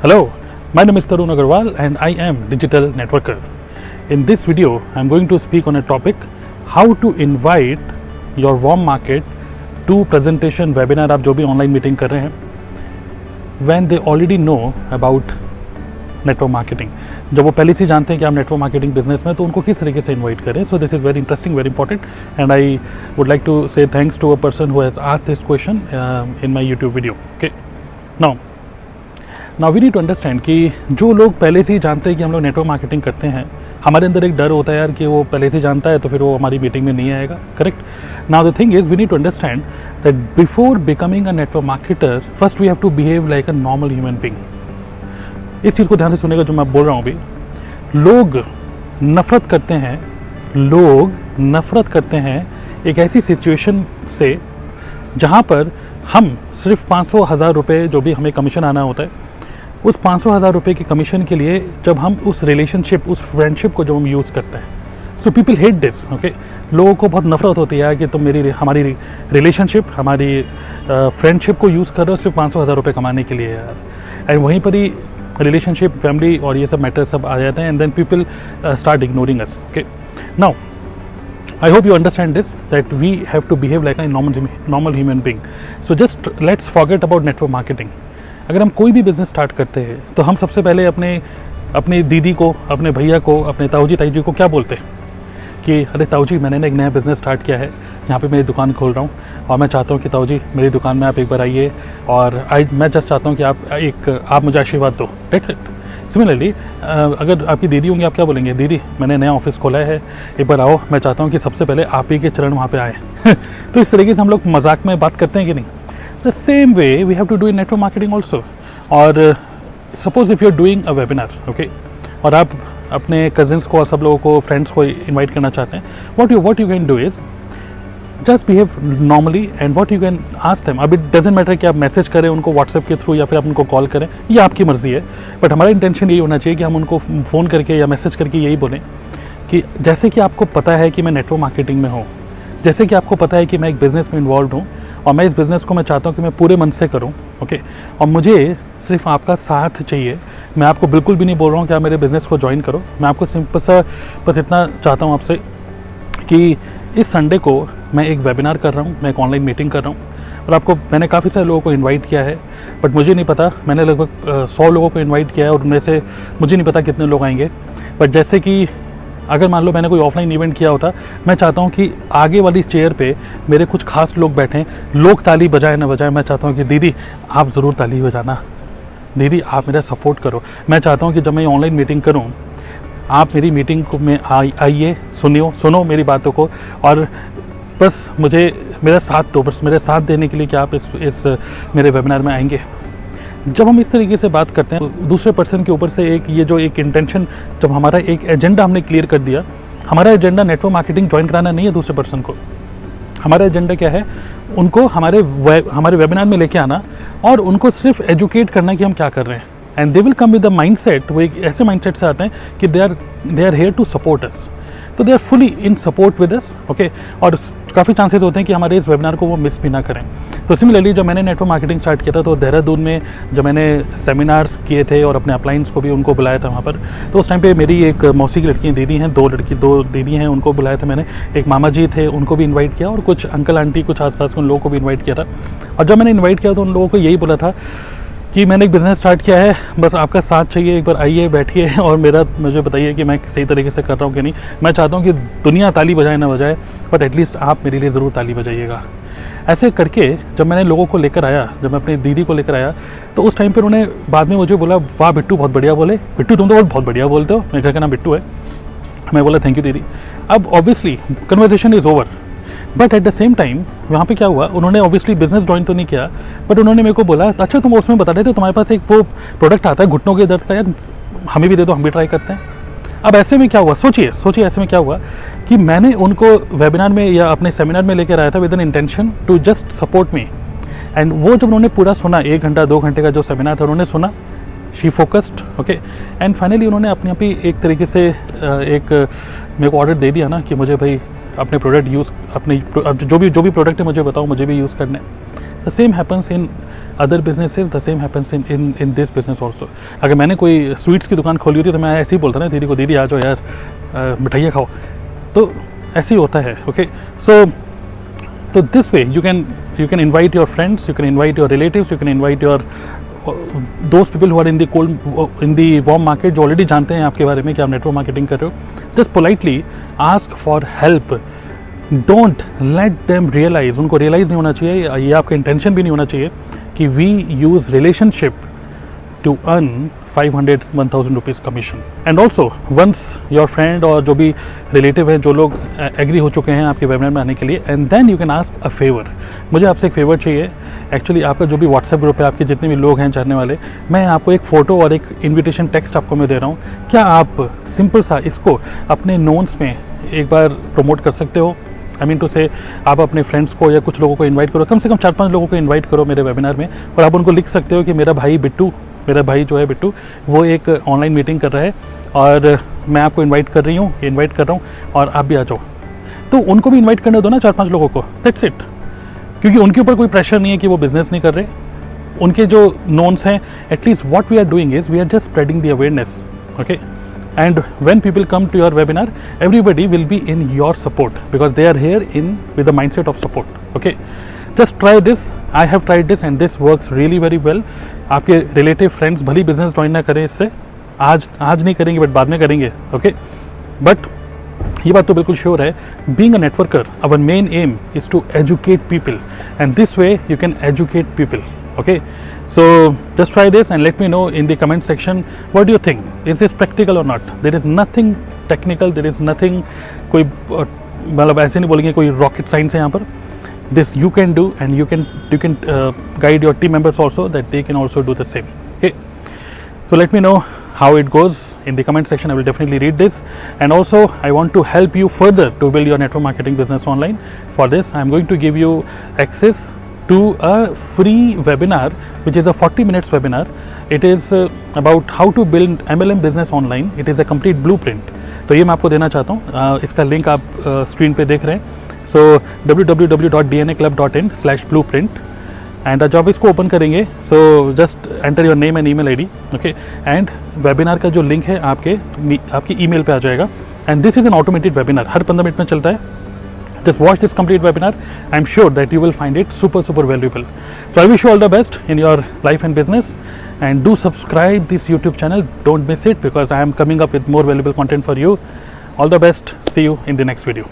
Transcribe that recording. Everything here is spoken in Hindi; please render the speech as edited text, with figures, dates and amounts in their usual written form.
Hello, my name is Tarun Agarwal and I am Digital Networker. In this video, I am going to speak on a topic, how to invite your warm market to presentation, webinar, आप जो भी ऑनलाइन मीटिंग कर रहे हैं, when they already know about network marketing. जब वो पहले से जानते हैं कि आप नेटवर्क मार्केटिंग बिजनेस में, तो उनको किस तरीके से इन्वाइट करें. So this is very interesting, very important, and I would like to say thanks to a person who has asked this question in my YouTube video. Okay, now we need to understand कि जो लोग पहले से ही जानते हैं कि हम लोग नेटवर्क मार्केटिंग करते हैं, हमारे अंदर एक डर होता है यार कि वो पहले से जानता है तो फिर वो हमारी मीटिंग में नहीं आएगा. Correct. Now the thing is, we need to understand that before becoming a network marketer, first we have to behave like a normal human being. इस चीज़ को ध्यान से सुनेगा जो मैं बोल रहा हूँ अभी. लोग नफ़रत करते हैं एक ऐसी सिचुएशन से जहाँ पर हम सिर्फ 500,000 रुपये जो भी हमें कमीशन आना होता है, उस 500,000 रुपये की कमीशन के लिए जब हम उस रिलेशनशिप, उस फ्रेंडशिप को जब हम यूज़ करते हैं. So people hate this. Okay, लोगों को बहुत नफरत होती है कि तुम हमारी रिलेशनशिप, हमारी फ्रेंडशिप को यूज़ कर रहे हो सिर्फ 500,000 रुपये कमाने के लिए यार. एंड वहीं पर ही रिलेशनशिप, फैमिली और ये सब मैटर्स सब आ जाते हैं, and then people start ignoring us. Okay, now I hope you understand this, that we have to behave like a normal human being. So just let's forget about network marketing. अगर हम कोई भी बिज़नेस स्टार्ट करते हैं तो हम सबसे पहले अपने दीदी को, अपने भैया को, अपने ताऊ जी को क्या बोलते हैं कि अरे ताऊ जी, मैंने एक नया बिज़नेस स्टार्ट किया है, यहाँ पे मेरी दुकान खोल रहा हूँ और मैं चाहता हूँ कि ताऊ जी मेरी दुकान में आप एक बार आइए और मैं जस्ट चाहता हूँ कि आप मुझे आशीर्वाद दो. That's it. सिमिलरली अगर आपकी दीदी होंगी, आप क्या बोलेंगे? दीदी, मैंने नया ऑफिस खोला है, एक बार आओ, मैं चाहता हूँ कि सबसे पहले आप ही के चरण वहाँ पे आए. तो इस तरीके से हम लोग मजाक में बात करते हैं कि नहीं? The same way we have to do in network marketing also. और suppose if you are doing a webinar, okay, और आप अपने कजिन्स को और सब लोगों को, फ्रेंड्स को इन्वाइट करना चाहते हैं, what you can do is just behave normally and what you can ask them. अब इट डजेंट मैटर कि आप मैसेज करें उनको व्हाट्सएप के थ्रू या फिर आप उनको कॉल करें, ये आपकी मर्ज़ी है. बट हमारा इंटेंशन यही होना चाहिए कि हम उनको फ़ोन करके या मैसेज करके यही बोलें कि जैसे कि आपको पता है कि मैं नेटवर्क मार्केटिंग में हूँ, जैसे कि आपको पता है कि मैं एक बिज़नेस में इन्वॉल्व हूँ और मैं इस बिज़नेस को मैं चाहता हूँ कि मैं पूरे मन से करूँ. ओके, और मुझे सिर्फ आपका साथ चाहिए. मैं आपको बिल्कुल भी नहीं बोल रहा हूँ कि आप मेरे बिज़नेस को ज्वाइन करो. मैं आपको सिंपल सा बस इतना चाहता हूँ आपसे कि इस संडे को मैं एक वेबिनार कर रहा हूँ, मैं एक ऑनलाइन मीटिंग कर रहा हूँ और मैंने काफ़ी सारे लोगों को इनवाइट किया है, बट मुझे नहीं पता, मैंने लगभग 100 लोगों को इनवाइट किया है और उनमें से मुझे नहीं पता कितने लोग आएंगे. बट जैसे कि अगर मान लो मैंने कोई ऑफलाइन इवेंट किया होता, मैं चाहता हूँ कि आगे वाली चेयर पे मेरे कुछ खास लोग बैठें, लोग ताली बजाए ना बजाए, मैं चाहता हूँ कि दीदी आप ज़रूर ताली बजाना, दीदी आप मेरा सपोर्ट करो. मैं चाहता हूँ कि जब मैं ऑनलाइन मीटिंग करूँ, आप मेरी मीटिंग को में आइए, सुनो मेरी बातों को, और बस मुझे मेरा साथ दो, बस मेरे साथ देने के लिए कि आप इस मेरे वेबिनार में आएंगे. जब हम इस तरीके से बात करते हैं दूसरे पर्सन के ऊपर से, एक इंटेंशन, जब हमारा एक एजेंडा हमने क्लियर कर दिया, हमारा एजेंडा नेटवर्क मार्केटिंग ज्वाइन कराना नहीं है दूसरे पर्सन को. हमारा एजेंडा क्या है? उनको हमारे वेबिनार में लेके आना और उनको सिर्फ एजुकेट करना कि हम क्या कर रहे हैं. And they will come with the mindset, वो एक ऐसे माइंडसेट से आते हैं कि they are here to support us, तो they are fully in support with us. Okay, और काफ़ी चांसेस होते हैं कि हमारे इस वेबिनार को वो मिस भी ना करें. तो सिमिलरली जब मैंने नेटवर्क मार्केटिंग स्टार्ट किया था, तो देहरादून में जब मैंने सेमिनार्स किए थे और अपने अपलाइंस को भी उनको बुलाया था वहाँ पर, तो उस टाइम पे मेरी एक मौसी की लड़की दीदी हैं, दो दीदी हैं, उनको बुलाया था मैंने. एक मामा जी थे, उनको भी इन्वाइट किया, और कुछ अंकल आंटी, कुछ आसपास के उन लोगों को भी इन्वाइट किया था. और जब मैंने इन्वाइट किया तो उन लोगों को यही बोला था कि मैंने एक बिज़नेस स्टार्ट किया है, बस आपका साथ चाहिए, एक बार आइए, बैठिए और मुझे बताइए कि मैं सही तरीके से कर रहा हूँ कि नहीं. मैं चाहता हूँ कि दुनिया ताली बजाए ना बजाए, बट एटलीस्ट आप मेरे लिए ज़रूर ताली बजाइएगा. ऐसे करके जब मैंने लोगों को लेकर आया, जब मैं अपनी दीदी को लेकर आया, तो उस टाइम पर उन्होंने बाद में मुझे बोला, वाह बिट्टू बहुत बढ़िया बोले, बिट्टू तुम तो बहुत बढ़िया बोलते हो. मेरे घर का नाम बिट्टू है. मैं बोला थैंक यू दीदी. अब obviously conversation is over, but at the same time वहाँ पे क्या हुआ, उन्होंने ऑब्वियसली बिजनेस ज्वाइन तो नहीं किया, बट उन्होंने मेरे को बोला, अच्छा तुम उसमें बता रहे थे तुम्हारे पास एक वो प्रोडक्ट आता है घुटनों के दर्द का, यार हमें भी दे दो, हम भी ट्राई करते हैं. अब ऐसे में क्या हुआ, सोचिए ऐसे में क्या हुआ कि मैंने उनको वेबिनार में या अपने सेमिनार में लेकर आया था with an intention to just support me. And वो जब उन्होंने पूरा सुना, 1 घंटा 2 घंटे का जो सेमिनार था उन्होंने सुना, she focused. Okay, and finally उन्होंने अपने आप ही एक तरीके से मेरे को ऑर्डर दे दिया ना कि मुझे भाई अपने प्रोडक्ट यूज़, अपने जो भी प्रोडक्ट है मुझे बताओ, मुझे भी यूज़ करना है. The same happens in other businesses, the same happens in this business also. अगर मैंने कोई स्वीट्स की दुकान खोली होती तो मैं ऐसे ही बोलता ना दीदी को, दीदी आ जाओ यार मिठाइयाँ खाओ, तो ऐसे ही होता है। Okay, so this way you can invite your friends, you can invite your relatives, you can invite your those people who are in the warm market, जो ऑलरेडी जानते हैं आपके बारे में कि आप नेटवर्क मार्केटिंग कर रहे हो। Just politely ask for help, don't let them realise, उनको रियलाइज़ नहीं होना चाहिए, ये आपका इंटेंशन भी नहीं होना चाहिए कि we use relationship to earn 500-1000 rupees commission. And also once your friend और जो भी रिलेटिव हैं, जो लोग एग्री हो चुके हैं आपके वेबिनार में आने के लिए, and then you can ask a favour. मुझे आपसे एक फेवर चाहिए। एक्चुअली आपका जो भी व्हाट्सएप ग्रुप है, आपके जितने भी लोग हैं जानने वाले, मैं आपको एक फ़ोटो और एक इन्विटेशन टेक्स्ट आपको मैं दे रहा हूँ। क्या आप सिंपल सा इसको अपने नोन्स में एक बार प्रमोट कर सकते हो? आई मीन टू से आप अपने फ्रेंड्स को या कुछ लोगों को इन्वाइट करो, कम से कम 4-5 लोगों को इन्वाइट करो मेरे वेबिनार में, और आप उनको लिख सकते हो कि मेरा भाई जो है बिट्टू, वो एक ऑनलाइन मीटिंग कर रहा है और मैं आपको इनवाइट कर रहा हूँ और आप भी आ जाओ। तो उनको भी इनवाइट करने दो ना 4-5 लोगों को, दैट्स इट। क्योंकि उनके ऊपर कोई प्रेशर नहीं है कि वो बिजनेस नहीं कर रहे, उनके जो नोन्स हैं, at least what we are doing is we are just spreading the awareness. Okay, and when people come to your webinar, everybody will be in your support because they are here with the mindset of support. Okay, just try this. I have tried this and this works really very well. आपके रिलेटिव फ्रेंड्स भली बिजनेस ज्वाइन ना करें इससे, आज नहीं करेंगे बट बाद में करेंगे। ओके, बट ये बात तो बिल्कुल श्योर है, being a networker our main aim is to educate people and this way you can educate people. Okay, so just try this and let me know in the comment section what do you think, is this practical or not? There is nothing technical, there is nothing कोई मतलब ऐसे नहीं बोलेंगे कोई rocket science है यहाँ पर। This you can do and you can guide your team members also that they can also do the same. Okay, so let me know how it goes in the comment section. I will definitely read this, and also I want to help you further to build your network marketing business online. For this I am going to give you access to a free webinar which is a 40 minutes webinar. It is about how to build MLM business online. It is a complete blueprint. तो ये मैं आपको देना चाहता हूँ, इसका लिंक आप स्क्रीन पे देख रहे हैं। सो www.dnaclub.in/blueprint एंड जब इसको ओपन करेंगे, so just enter your name and email ID. Okay, and webinar का जो लिंक है आपकी ईमेल पे आ जाएगा। And this is an automated webinar, her 15 minute में चलता है। Just watch this complete webinar. I'm sure that you will find it super valuable. So I wish you all the best in your life and business, and do subscribe this YouTube channel. Don't miss it because I am coming up with more valuable content for you. All the best. See you in the next video.